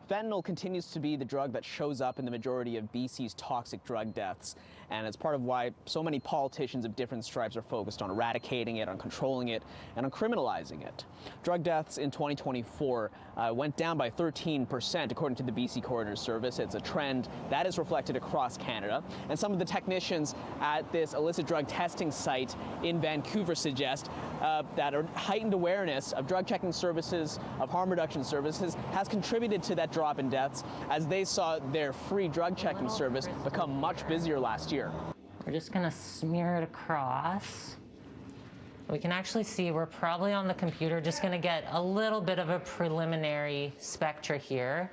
Fentanyl continues to be the drug that shows up in the majority of BC's toxic drug deaths, and it's part of why so many politicians of different stripes are focused on eradicating it, on controlling it, and on criminalizing it. Drug deaths in 2024 went down by 13%, according to the BC Coroner Service. It's a trend that is reflected across Canada, and some of the technicians at this illicit drug testing site in Vancouver suggest that a heightened awareness of drug checking services, of harm reduction services, has contributed to that drop in deaths, as they saw their free drug checking service become much busier last year. We're just gonna smear it across. We can actually see we're probably on the computer just gonna get a little bit of a preliminary spectra here.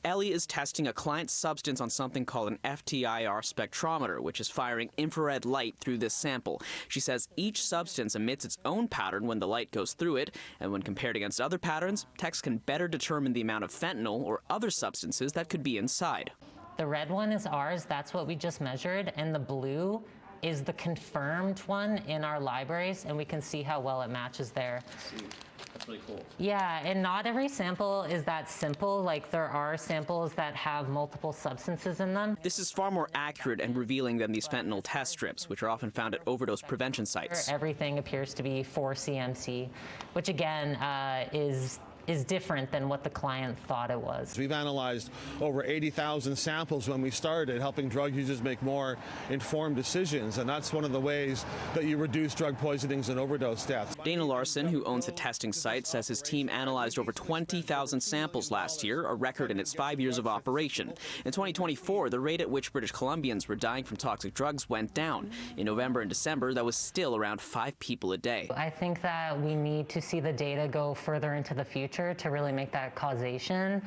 Ellie is testing a client's substance on something called an FTIR spectrometer, which is firing infrared light through this sample. She says each substance emits its own pattern when the light goes through it, and when compared against other patterns, techs can better determine the amount of fentanyl or other substances that could be inside. The red one is ours, that's what we just measured, and the blue is the confirmed one in our libraries, and we can see how well it matches there. That's really cool. Yeah, and not every sample is that simple. Like, there are samples that have multiple substances in them. This is far more accurate and revealing than these fentanyl test strips, which are often found at overdose prevention sites. Everything appears to be 4-CMC, which again is different than what the client thought it was. We've analyzed over 80,000 samples when we started, helping drug users make more informed decisions, and that's one of the ways that you reduce drug poisonings and overdose deaths. Dana Larson, who owns the testing site, says his team analyzed over 20,000 samples last year, a record in its 5 years of operation. In 2024, the rate at which British Columbians were dying from toxic drugs went down. In November and December, that was still around 5 people a day. I think that we need to see the data go further into the future to really make that causation.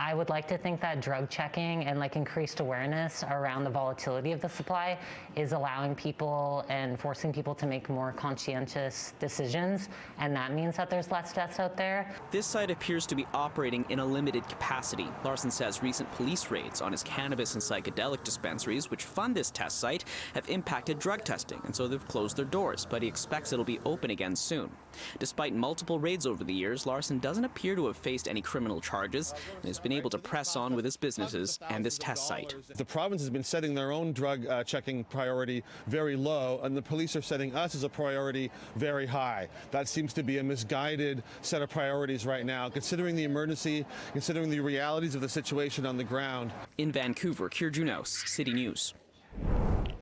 I would like to think that drug checking and increased awareness around the volatility of the supply is allowing people and forcing people to make more conscientious decisions, and that means that there's less deaths out there. This site appears to be operating in a limited capacity. Larson says recent police raids on his cannabis and psychedelic dispensaries, which fund this test site, have impacted drug testing, and so they've closed their doors, but he expects it'll be open again soon. Despite multiple raids over the years, Larson doesn't appear to have faced any criminal charges and has been able to press on with his businesses and this test site. The province has been setting their own drug checking priority very low, and the police are setting us as a priority very high. That seems to be a misguided set of priorities right now, considering the emergency, considering the realities of the situation on the ground. In Vancouver, Kier Junos, City News.